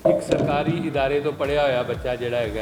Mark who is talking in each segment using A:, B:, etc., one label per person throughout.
A: ਇੱਕ ਸਰਕਾਰੀ ਇਦਾਰੇ ਤੋਂ ਪੜ੍ਹਿਆ ਹੋਇਆ ਬੱਚਾ ਜਿਹੜਾ ਹੈਗਾ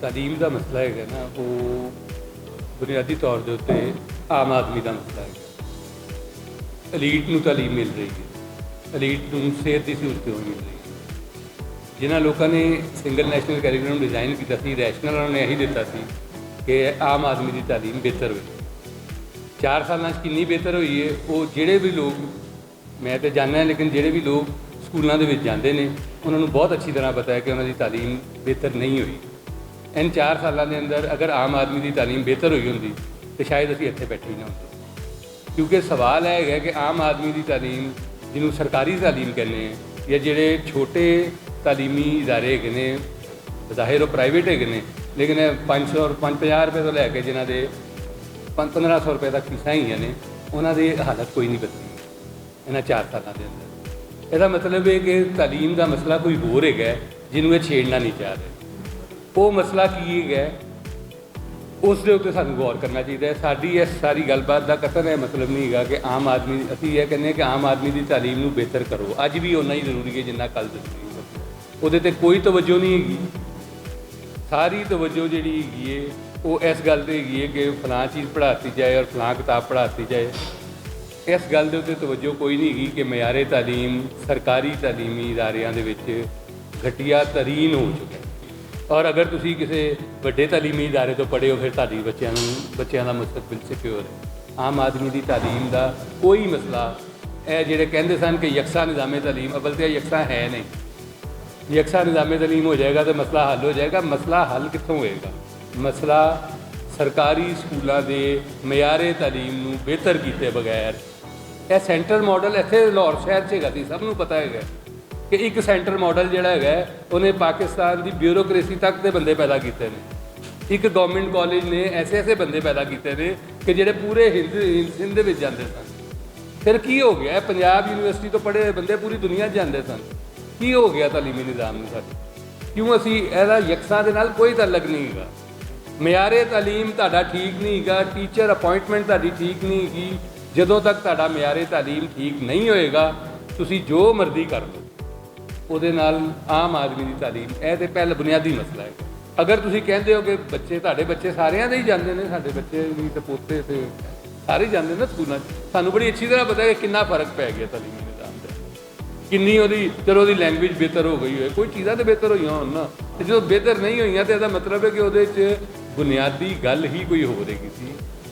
A: ਤਾਲੀਮ ਦਾ ਮਸਲਾ ਹੈਗਾ ਨਾ ਉਹ ਬੁਨਿਆਦੀ ਤੌਰ ਦੇ ਉੱਤੇ ਆਮ ਆਦਮੀ ਦਾ ਮਸਲਾ ਹੈ। ਅਲੀਟ ਨੂੰ ਤਾਲੀਮ ਮਿਲ ਰਹੀ ਹੈ, ਅਲੀਟ ਨੂੰ ਸਿਹਤ ਦੀ ਸਹੂਲਤ ਮਿਲ ਰਹੀ ਹੈ। ਜਿਨ੍ਹਾਂ ਲੋਕਾਂ ਨੇ ਸਿੰਗਲ ਨੈਸ਼ਨਲ ਕੈਰੀਕੂਲਮ ਡਿਜ਼ਾਈਨ ਕੀਤਾ ਸੀ, ਰੈਸ਼ਨਲ ਉਹਨਾਂ ਨੇ ਇਹੀ ਦਿੱਤਾ ਸੀ ਕਿ ਆਮ ਆਦਮੀ ਦੀ ਤਾਲੀਮ ਬਿਹਤਰ ਹੋਵੇ। 4 ਸਾਲਾਂ 'ਚ ਕਿੰਨੀ ਬਿਹਤਰ ਹੋਈ ਹੈ ਉਹ ਜਿਹੜੇ ਵੀ ਲੋਕ, ਮੈਂ ਤਾਂ ਜਾਣਦਾ ਲੇਕਿਨ ਜਿਹੜੇ ਵੀ ਲੋਕ ਸਕੂਲਾਂ ਦੇ ਵਿੱਚ ਜਾਂਦੇ ਨੇ ਉਹਨਾਂ ਨੂੰ ਬਹੁਤ ਅੱਛੀ ਤਰ੍ਹਾਂ ਪਤਾ ਹੈ ਕਿ ਉਹਨਾਂ ਦੀ ਤਾਲੀਮ ਬਿਹਤਰ ਨਹੀਂ ਹੋਈ। ਇਨ 4 ਸਾਲਾਂ ਦੇ ਅੰਦਰ ਅਗਰ ਆਮ ਆਦਮੀ ਦੀ ਤਾਲੀਮ ਬਿਹਤਰ ਹੋਈ ਹੁੰਦੀ ਤਾਂ ਸ਼ਾਇਦ ਅਸੀਂ ਇੱਥੇ ਬੈਠੇ ਹੀ ਨਾ ਹੁੰਦੇ। ਕਿਉਂਕਿ ਸਵਾਲ ਇਹ ਹੈਗਾ ਕਿ ਆਮ ਆਦਮੀ ਦੀ ਤਾਲੀਮ ਜਿਹਨੂੰ ਸਰਕਾਰੀ ਤਾਲੀਮ ਕਹਿੰਦੇ ਆ ਜਾਂ ਜਿਹੜੇ ਛੋਟੇ ਤਾਲੀਮੀ ਇਦਾਰੇ ਹੈਗੇ ਨੇ, ਜ਼ਾਹਿਰ ਉਹ ਪ੍ਰਾਈਵੇਟ ਹੈਗੇ ਨੇ, ਲੇਕਿਨ 500 50 ਰੁਪਏ ਤੋਂ ਲੈ ਕੇ ਜਿਨ੍ਹਾਂ ਦੇ 1500 ਰੁਪਏ ਤੱਕ ਫੀਸਾਂ ਹੈਗੀਆਂ ਨੇ, ਉਹਨਾਂ ਦੀ ਹਾਲਤ ਕੋਈ ਨਹੀਂ ਬਦਲੀ ਇਹਨਾਂ 4 ਸਾਲਾਂ ਦੇ ਅੰਦਰ। ਇਹਦਾ ਮਤਲਬ ਹੈ ਕਿ ਤਾਲੀਮ ਦਾ ਮਸਲਾ ਕੋਈ ਹੋਰ ਹੈਗਾ ਜਿਹਨੂੰ ਇਹ ਛੇੜਨਾ ਨਹੀਂ ਚਾਹ ਰਹੇ। ਉਹ ਮਸਲਾ ਕੀ ਹੈਗਾ ਉਸ ਦੇ ਉੱਤੇ ਸਾਨੂੰ ਗੌਰ ਕਰਨਾ ਚਾਹੀਦਾ ਹੈ। ਸਾਡੀ ਇਸ ਸਾਰੀ ਗੱਲਬਾਤ ਦਾ ਕਤਨ ਇਹ ਮਤਲਬ ਨਹੀਂ ਹੈਗਾ ਕਿ ਆਮ ਆਦਮੀ, ਅਸੀਂ ਇਹ ਕਹਿੰਦੇ ਹਾਂ ਕਿ ਆਮ ਆਦਮੀ ਦੀ ਤਾਲੀਮ ਨੂੰ ਬਿਹਤਰ ਕਰੋ। ਅੱਜ ਵੀ ਓਨਾ ਹੀ ਜ਼ਰੂਰੀ ਹੈ ਜਿੰਨਾ ਕੱਲ੍ਹ ਜ਼ਰੂਰੀ ਹੈ। ਉਹਦੇ 'ਤੇ ਕੋਈ ਤਵੱਜੋ ਨਹੀਂ ਹੈਗੀ। ਸਾਰੀ ਤਵੱਜੋ ਜਿਹੜੀ ਹੈਗੀ ਹੈ ਉਹ ਇਸ ਗੱਲ 'ਤੇ ਹੈਗੀ ਹੈ ਕਿ ਫਲਾਂ ਚੀਜ਼ ਪੜ੍ਹਾਤੀ ਜਾਏ ਔਰ ਫਲਾਂ ਕਿਤਾਬ ਪੜ੍ਹਾਤੀ ਜਾਏ। ਇਸ ਗੱਲ ਦੇ ਉੱਤੇ ਤਵੱਜੋ ਕੋਈ ਨਹੀਂ ਹੈਗੀ ਕਿ ਮਿਆਰੇ ਤਾਲੀਮ ਸਰਕਾਰੀ ਤਾਲੀਮੀ ਇਦਾਰਿਆਂ ਦੇ ਵਿੱਚ ਘਟੀਆ ਤਰੀਨ ਹੋ ਚੁੱਕਾ। ਔਰ ਅਗਰ ਤੁਸੀਂ ਕਿਸੇ ਵੱਡੇ ਤਾਲੀਮੀ ਇਦਾਰੇ ਤੋਂ ਪੜ੍ਹੇ ਹੋ ਫਿਰ ਤੁਹਾਡੀ ਬੱਚਿਆਂ ਦਾ ਮੁਸਤਕਬਲ ਸਿਕਿਉਰ ਹੈ। ਆਮ ਆਦਮੀ ਦੀ ਤਾਲੀਮ ਦਾ ਕੋਈ ਮਸਲਾ, ਇਹ ਜਿਹੜੇ ਕਹਿੰਦੇ ਸਨ ਕਿ ਯਕਸਾ ਨਿਜ਼ਾਮੇ ਤਾਲੀਮ, ਅਵਲ ਤਾਂ ਯਕਸਾ ਹੈ ਨਹੀਂ। ਯਕਸਾ ਨਿਜ਼ਾਮੇ ਤਾਲੀਮ ਹੋ ਜਾਏਗਾ ਤਾਂ ਮਸਲਾ ਹੱਲ ਹੋ ਜਾਏਗਾ। ਮਸਲਾ ਹੱਲ ਕਿੱਥੋਂ ਹੋਏਗਾ? ਮਸਲਾ ਸਰਕਾਰੀ ਸਕੂਲਾਂ ਦੇ ਮਿਆਰੇ ਤਾਲੀਮ ਨੂੰ ਬਿਹਤਰ ਕੀਤੇ ਬਗੈਰ। ਇਹ ਸੈਂਟਰ ਮਾਡਲ ਇੱਥੇ ਲਾਹੌਰ ਸ਼ਹਿਰ 'ਚ ਹੈਗਾ ਸੀ, ਸਭ ਨੂੰ ਪਤਾ ਹੈਗਾ ਕਿ ਇੱਕ ਸੈਂਟਰ ਮਾਡਲ ਜਿਹੜਾ ਹੈਗਾ ਉਹਨੇ ਪਾਕਿਸਤਾਨ ਦੀ ਬਿਊਰੋਕ੍ਰੇਸੀ ਤੱਕ ਦੇ ਬੰਦੇ ਪੈਦਾ ਕੀਤੇ ਨੇ। ਇੱਕ ਗਵਰਨਮੈਂਟ ਕਾਲਜ ਨੇ ਐਸੇ ਬੰਦੇ ਪੈਦਾ ਕੀਤੇ ਨੇ ਕਿ ਜਿਹੜੇ ਪੂਰੇ ਹਿੰਦ ਦੇ ਵਿੱਚ ਜਾਂਦੇ ਸਨ। ਫਿਰ ਕੀ ਹੋ ਗਿਆ? ਪੰਜਾਬ ਯੂਨੀਵਰਸਿਟੀ ਤੋਂ ਪੜ੍ਹੇ ਹੋਏ ਬੰਦੇ ਪੂਰੀ ਦੁਨੀਆ 'ਚ ਜਾਂਦੇ ਸਨ। ਕੀ ਹੋ ਗਿਆ ਤਾਲੀਮੀ ਨਿਜ਼ਾਮ ਨੂੰ ਸਾਡੇ? ਕਿਉਂ ਅਸੀਂ ਇਹਦਾ ਯਕਸਾਂ ਦੇ ਨਾਲ ਕੋਈ ਤਾਲੁਕ ਨਹੀਂ ਹੈਗਾ। ਮਿਆਰੇ ਤਾਲੀਮ ਤੁਹਾਡਾ ਠੀਕ ਨਹੀਂ ਹੈਗਾ, ਟੀਚਰ ਅਪਾਇੰਟਮੈਂਟ ਤੁਹਾਡੀ ਠੀਕ ਨਹੀਂ ਹੈਗੀ। ਜਦੋਂ ਤੱਕ ਤੁਹਾਡਾ ਮਿਆਰੇ ਤਾਲੀਮ ਠੀਕ ਨਹੀਂ ਹੋਏਗਾ, ਤੁਸੀਂ ਜੋ ਮਰਜ਼ੀ ਕਰ ਲਓ, ਉਹਦੇ ਨਾਲ ਆਮ ਆਦਮੀ ਦੀ ਤਾਲੀਮ, ਇਹ ਤਾਂ ਪਹਿਲਾ ਬੁਨਿਆਦੀ ਮਸਲਾ ਹੈ। ਅਗਰ ਤੁਸੀਂ ਕਹਿੰਦੇ ਹੋ ਕਿ ਬੱਚੇ, ਤੁਹਾਡੇ ਬੱਚੇ ਸਾਰਿਆਂ ਦੇ ਹੀ ਜਾਂਦੇ ਨੇ, ਸਾਡੇ ਬੱਚੇ ਵੀ ਤੇ ਪੋਤੇ ਤੇ ਸਾਰੇ ਜਾਂਦੇ ਨੇ ਸਕੂਲਾਂ 'ਚ, ਸਾਨੂੰ ਬੜੀ ਅੱਛੀ ਤਰ੍ਹਾਂ ਪਤਾ ਹੈ ਕਿ ਕਿੰਨਾ ਫਰਕ ਪੈ ਗਿਆ ਤਾਲੀਮੀ ਨਿਜ਼ਾਮ ਦਾ, ਕਿੰਨੀ ਉਹਦੀ, ਚਲੋ ਉਹਦੀ ਲੈਂਗੁਏਜ ਬਿਹਤਰ ਹੋ ਗਈ ਹੋਏ, ਕੋਈ ਚੀਜ਼ਾਂ ਤਾਂ ਬਿਹਤਰ ਹੋਈਆਂ ਹੋਣ ਨਾ, ਤੇ ਜਦੋਂ ਬਿਹਤਰ ਨਹੀਂ ਹੋਈਆਂ ਤਾਂ ਇਹਦਾ ਮਤਲਬ ਹੈ ਕਿ ਉਹਦੇ 'ਚ ਬੁਨਿਆਦੀ ਗੱਲ ਹੀ ਕੋਈ ਹੋ ਰਹੀ ਸੀ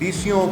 B: 20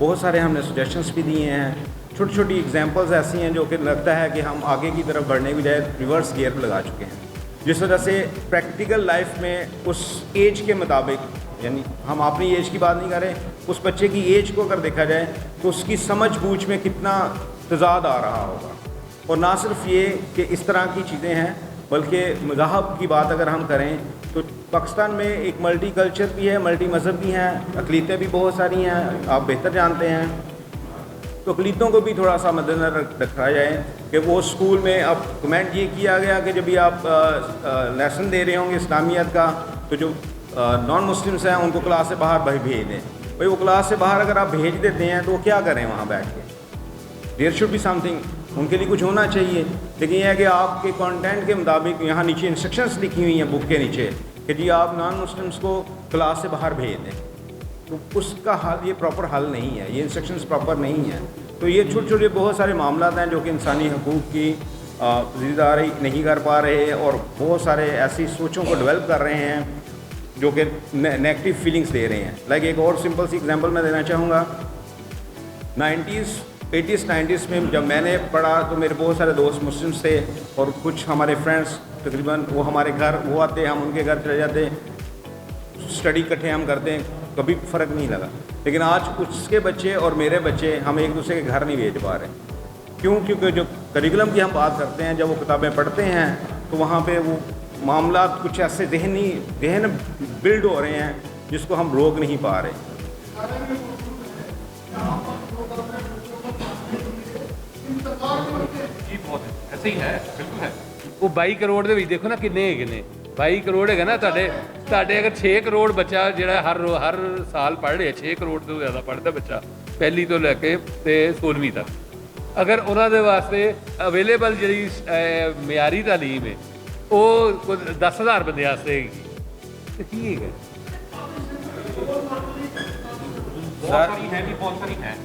C: بہت سارے ہم نے سجیشنس بھی دیے ہیں. چھوٹی چھوٹی ایگزامپلز ایسی ہیں جو کہ لگتا ہے کہ ہم آگے کی طرف بڑھنے کی بجائے ریورس گیئر پہ لگا چکے ہیں, جس وجہ سے پریکٹیکل لائف میں اس ایج کے مطابق, یعنی ہم اپنی ایج کی بات نہیں کر رہے, اس بچے کی ایج کو اگر دیکھا جائے تو اس کی سمجھ بوجھ میں کتنا تضاد آ رہا ہوگا. اور نہ صرف یہ کہ اس طرح کی چیزیں ہیں, بلکہ مذاہب کی بات اگر ہم کریں تو پاکستان میں ایک ملٹی کلچر بھی ہے, ملٹی مذہب بھی ہیں, اقلیتیں بھی بہت ساری ہیں, آپ بہتر جانتے ہیں. تو اقلیتوں کو بھی تھوڑا سا مد نظر رکھا جائے کہ وہ اسکول میں, اب کمنٹ یہ کیا گیا کہ جب بھی آپ لیسن دے رہے ہوں گے اسلامیت کا تو جو نان مسلمس ہیں ان کو کلاس سے باہر بھیج دیں. بھائی وہ کلاس سے باہر اگر آپ بھیج دیتے ہیں تو وہ کیا کریں وہاں بیٹھ کے؟ There should be something, ان کے لیے کچھ ہونا چاہیے. لیکن یہ ہے کہ آپ کے کانٹینٹ کے مطابق یہاں نیچے انسٹرکشنس لکھی ہوئی ہیں بک کے نیچے کہ جی آپ نان مسلمس کو کلاس سے باہر بھیج دیں, تو اس کا حل, یہ پراپر حل نہیں ہے, یہ انسٹرکشنز پراپر نہیں ہیں. تو یہ چھوٹے چھوٹے بہت سارے معاملات ہیں جو کہ انسانی حقوق کی پذیرداری نہیں کر پا رہے, اور بہت سارے ایسی سوچوں کو ڈیولپ کر رہے ہیں جو کہ نیگیٹو فیلنگس دے رہے ہیں. لائک ایک اور سمپل سی ایگزامپل میں دینا چاہوں گا. 90s میں جب میں نے پڑھا تو میرے بہت سارے دوست مسلمس تھے, اور کچھ ہمارے فرینڈس تقریباً وہ ہمارے گھر وہ آتے, ہم ان کے گھر چلے جاتے, اسٹڈی اکٹھے ہم کرتے ہیں, کبھی فرق نہیں لگا. لیکن آج اس کے بچے اور میرے بچے ہم ایک دوسرے کے گھر نہیں بھیج پا رہے. کیوں؟ کیونکہ جو کریکولم کی ہم بات کرتے ہیں, جب وہ کتابیں پڑھتے ہیں تو وہاں پہ وہ معاملات کچھ ایسے ذہن بلڈ ہو رہے ہیں جس کو ہم روک نہیں پا رہے.
D: جی بہت ہے, ایسے ہی ہے, بالکل ہے.
A: وہ 22 کروڑ ਦੇ ਵਿੱਚ ਦੇਖੋ ਨਾ ਕਿੰਨੇ ਹੈਗੇ ਨੇ. 22 ਕਰੋੜ ਹੈਗਾ ਨਾ ਤੁਹਾਡੇ ਅਗਰ 6 ਕਰੋੜ ਬੱਚਾ ਜਿਹੜਾ ਹਰ ਸਾਲ ਪੜ੍ਹ ਰਿਹਾ, 6 ਕਰੋੜ ਤੋਂ ਜ਼ਿਆਦਾ ਪੜ੍ਹਦਾ ਬੱਚਾ ਪਹਿਲੀ ਤੋਂ ਲੈ ਕੇ ਤੇ 16ਵੀਂ ਤੱਕ, ਅਗਰ ਉਹਨਾਂ ਦੇ ਵਾਸਤੇ ਅਵੇਲੇਬਲ ਜਿਹੜੀ ਮਿਆਰੀ ਤਾਲੀਮ ਹੈ ਉਹ 10,000 ਬੰਦੇ ਵਾਸਤੇ ਹੈਗੀ ਤੇ ਕੀ ਹੈਗਾ.
D: بہت ساری ہیں بھی, بہت ساری ہیں.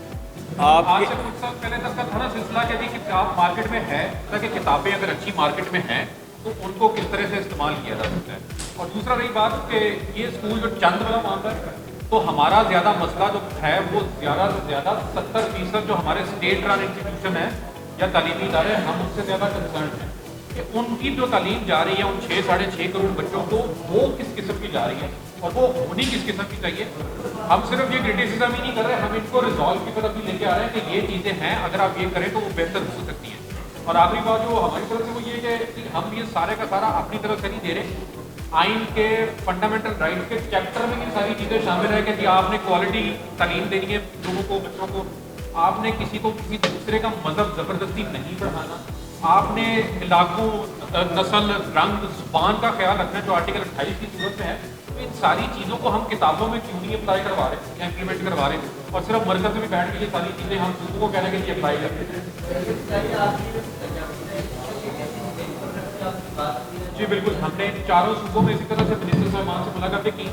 C: آپ
D: آج سے کچھ سال پہلے تک کا تھا نا سلسلہ کہ جی کتاب مارکیٹ میں ہے, تاکہ کتابیں اگر اچھی مارکیٹ میں ہیں تو ان کو کس طرح سے استعمال کیا جا سکتا ہے. اور دوسرا رہی بات کہ یہ اسکول جو چند والا معاملہ ہے, تو ہمارا زیادہ مسئلہ جو ہے وہ زیادہ سے زیادہ 70% جو ہمارے اسٹیٹ رن انسٹیٹیوشن ہیں یا تعلیمی ادارے, ہم ان سے زیادہ کنسرنڈ ہیں کہ ان کی جو تعلیم جا رہی ہے ان 6-6.5 کروڑ بچوں کو, وہ کس قسم کی جا رہی ہے اور وہ ہونی کس قسم کی چاہیے. ہم صرف یہ کرٹیسزم ہی نہیں کر رہے, ہم ان کو ریزالو کی طرف بھی لے کے آ رہے ہیں کہ یہ چیزیں ہیں, اگر آپ یہ کریں تو وہ بہتر ہو سکتی ہیں. اور آخری بات جو ہماری طرف سے وہ یہ کہ ہم یہ سارے کا سارا اپنی طرف سے نہیں دے رہے. آئین کے فنڈامنٹل رائٹ کے چیپٹر میں یہ ساری چیزیں شامل ہیں کہ جی آپ نے کوالٹی تعلیم دینی ہے لوگوں کو, بچوں کو. آپ نے کسی کو کسی دوسرے کا مذہب زبردستی نہیں پڑھانا. آپ نے علاقوں, نسل, رنگ, زبان کا خیال رکھنا جو آرٹیکل 28 کی صورت میں ہے. تو ان ساری چیزوں کو ہم کتابوں میں کیوں نہیں اپلائی کروا رہے یا امپلیمنٹ کروا رہے, اور صرف مرکز میں بیٹھ کے یہ ساری چیزیں ہم صوبوں کو کہہ رہے ہیں کہ یہ اپلائی کرتے ہیں. جی بالکل, ہم نے چاروں صوبوں میں اسی طرح سے منسٹر صاحبان سے ملاقاتیں کی,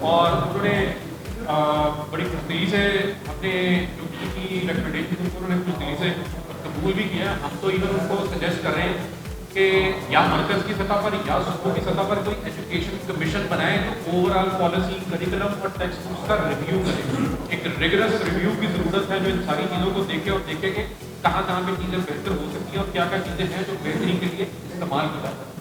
D: اور انہوں نے بڑی تفصیل سے اپنے جو کی ریکمنڈیشن انہوں نے تفصیل سے قبول بھی کیا. ہم تو ایون ان کو سجیسٹ کر رہے ہیں کہ یا مرکز کی سطح پر یا صوبوں کی سطح پر کوئی ایجوکیشن کمیشن بنائیں تو اوور آل پالیسی, کریکولم اور ٹیکسٹ بکس کا ریویو کریں. ایک ریگرس ریویو کی ضرورت ہے جو ان ساری چیزوں کو دیکھے اور دیکھے کہ کہاں کہاں پہ چیزیں بہتر ہو سکتی ہیں اور کیا کیا چیزیں ہیں جو بہتری کے لیے استعمال کی جا سکتی ہیں.